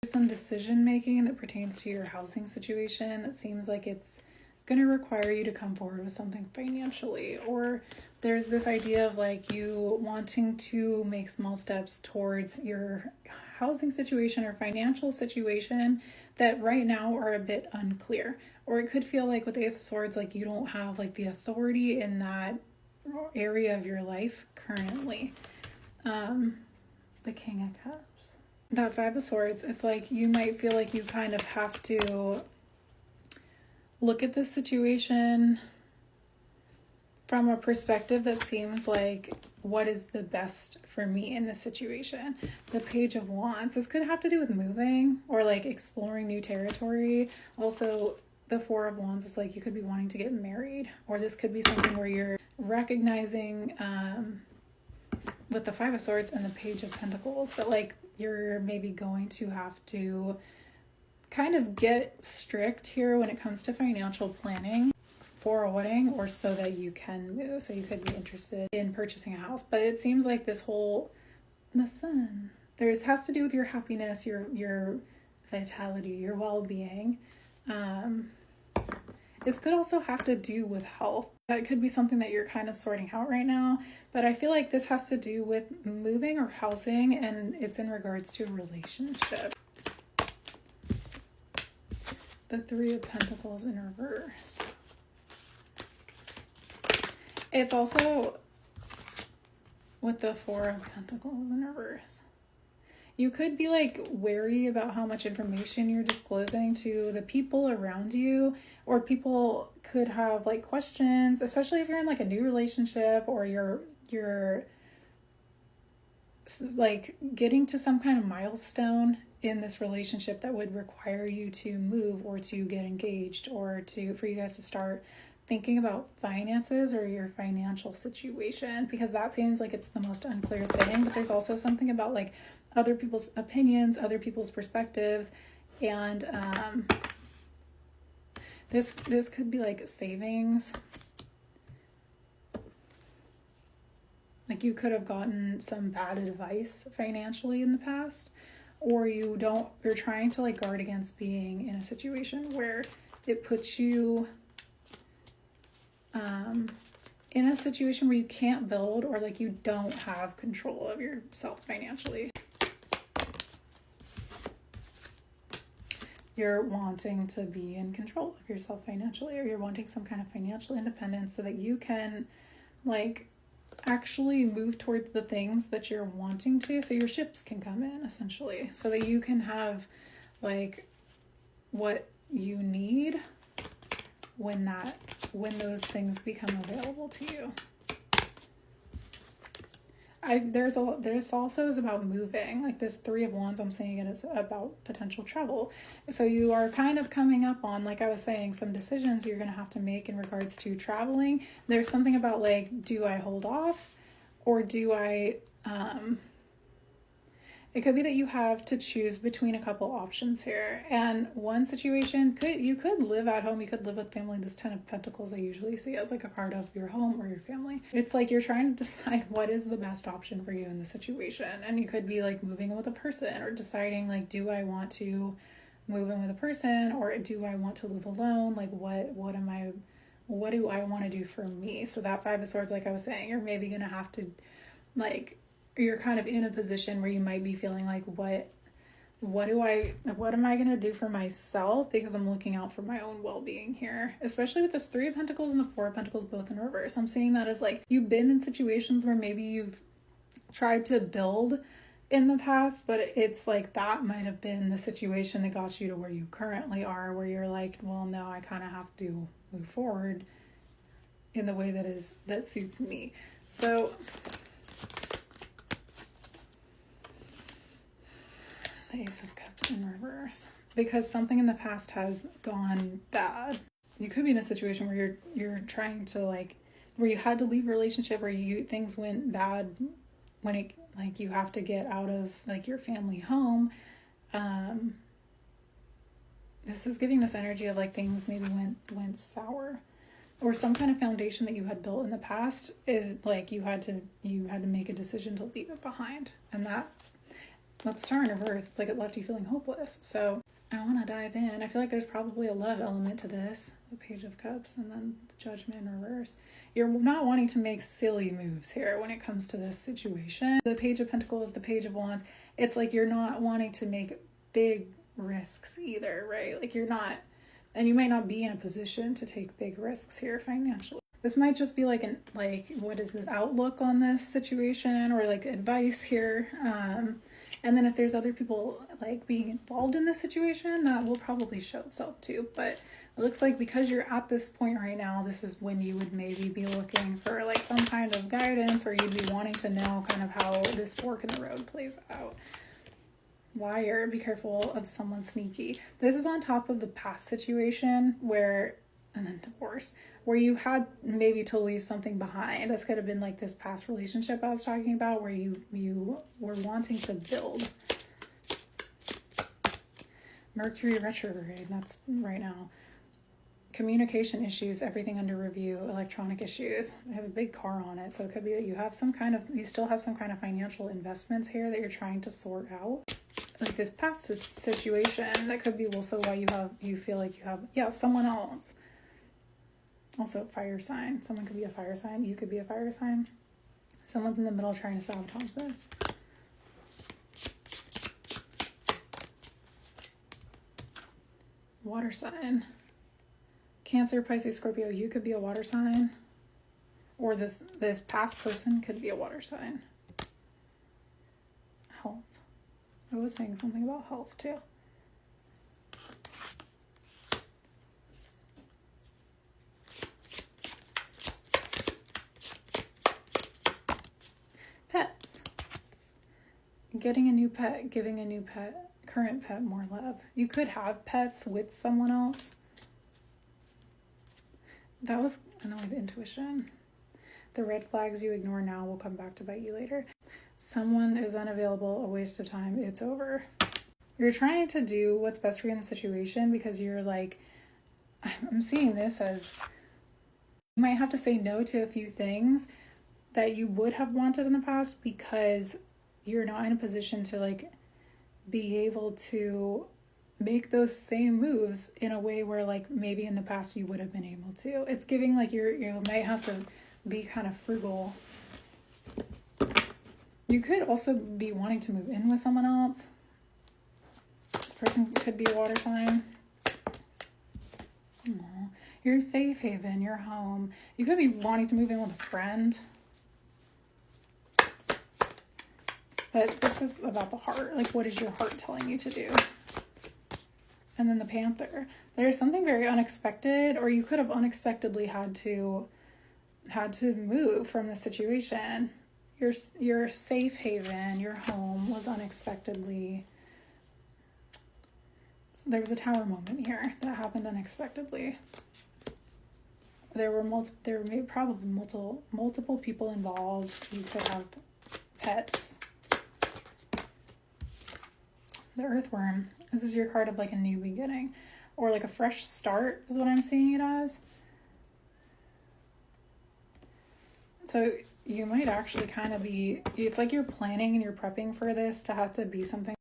Some decision making that pertains to your housing situation that seems like it's going to require you to come forward with something financially, or there's this idea of like you wanting to make small steps towards your housing situation or financial situation that right now are a bit unclear. Or it could feel like with the Ace of Swords, like you don't have like the authority in that area of your life currently. The King of Cups. That Five of Swords, it's like you might feel like you kind of have to look at this situation from a perspective that seems like, what is the best for me in this situation? The Page of Wands. This could have to do with moving or like exploring new territory. Also, the Four of Wands is like you could be wanting to get married, or this could be something where you're recognizing with the Five of Swords and the Page of Pentacles that like you're maybe going to have to kind of get strict here when it comes to financial planning for a wedding, or so that you can move. So you could be interested in purchasing a house, but it seems like this whole, the Sun, has to do with your happiness, your vitality, your well-being. This could also have to do with health. That could be something that you're kind of sorting out right now, but I feel like this has to do with moving or housing, and it's in regards to a relationship. The Three of Pentacles in reverse. It's also with the Four of Pentacles in reverse. You could be like wary about how much information you're disclosing to the people around you, or people could have like questions, especially if you're in like a new relationship, or you're like getting to some kind of milestone in this relationship that would require you to move or to get engaged, or for you guys to start thinking about finances or your financial situation, because that seems like it's the most unclear thing. But there's also something about like other people's opinions, other people's perspectives, and this could be like savings. Like you could have gotten some bad advice financially in the past, or you're trying to like guard against being in a situation where it puts you in a situation where you can't build, or like you don't have control of yourself financially. You're wanting to be in control of yourself financially, or you're wanting some kind of financial independence so that you can like actually move towards the things that you're wanting to, so your ships can come in essentially, so that you can have like what you need when those things become available to you. There's also is about moving. Like this Three of Wands, I'm saying it is about potential travel. So you are kind of coming up on, like I was saying, some decisions you're going to have to make in regards to traveling. There's something about like, do I hold off, or do I it could be that you have to choose between a couple options here. And one situation you could live at home, you could live with family. This Ten of Pentacles I usually see as like a card of your home or your family. It's like you're trying to decide what is the best option for you in the situation. And you could be like moving in with a person, or deciding like, do I want to move in with a person, or do I want to live alone? Like what do I want to do for me? So that Five of Swords, like I was saying, you're maybe going to have to like, you're kind of in a position where you might be feeling like, what am I going to do for myself? Because I'm looking out for my own well-being here, especially with this Three of Pentacles and the Four of Pentacles both in reverse. I'm seeing that as like, you've been in situations where maybe you've tried to build in the past, but it's like that might have been the situation that got you to where you currently are, where you're like, well, no, I kind of have to move forward in the way that suits me. So the Ace of Cups in reverse, because something in the past has gone bad. You could be in a situation where you're trying to like, where you had to leave a relationship, where things went bad, when it like you have to get out of like your family home. This is giving this energy of like things maybe went sour, or some kind of foundation that you had built in the past is like you had to make a decision to leave it behind, and that With the Star in reverse, it's like it left you feeling hopeless. So I want to dive in. I feel like there's probably a love element to this. The Page of Cups and then the Judgment in reverse. You're not wanting to make silly moves here when it comes to this situation. The Page of Pentacles, the Page of Wands, it's like you're not wanting to make big risks either, right? Like you're not, and you might not be in a position to take big risks here financially. This might just be like what is this outlook on this situation, or like advice here. And then if there's other people like being involved in this situation, that will probably show itself too. But it looks like because you're at this point right now, this is when you would maybe be looking for like some kind of guidance, or you'd be wanting to know kind of how this fork in the road plays out. Liar, be careful of someone sneaky. This is on top of the past situation and then divorce, where you had maybe to leave something behind. This could have been like this past relationship I was talking about, where you were wanting to build. Mercury retrograde, that's right now. Communication issues, everything under review, electronic issues. It has a big car on it, so it could be that you still have some kind of financial investments here that you're trying to sort out. Like this past situation, that could be also why you feel like you have someone else. Also, fire sign. Someone could be a fire sign. You could be a fire sign. Someone's in the middle trying to sabotage this. Water sign. Cancer, Pisces, Scorpio. You could be a water sign. Or this past person could be a water sign. Health. I was saying something about health too. Pets. Getting a new pet, giving a new pet, current pet more love. You could have pets with someone else. That was another intuition. The red flags you ignore now will come back to bite you later. Someone is unavailable, a waste of time, it's over. You're trying to do what's best for you in the situation because you're like, I'm seeing this as you might have to say no to a few things that you would have wanted in the past because you're not in a position to like be able to make those same moves in a way where like maybe in the past you would have been able to. It's giving like you might have to be kind of frugal. You could also be wanting to move in with someone else. This person could be a water sign. Aww. Your safe haven, your home. You could be wanting to move in with a friend. But this is about the heart. Like, what is your heart telling you to do? And then the Panther. There's something very unexpected, or you could have unexpectedly had to move from the situation. Your safe haven, your home was unexpectedly. So there was a tower moment here that happened unexpectedly. There were probably multiple people involved. You could have pets. The Earthworm. This is your card of like a new beginning, or like a fresh start is what I'm seeing it as. So you might actually kind of be, it's like you're planning and you're prepping for this to have to be something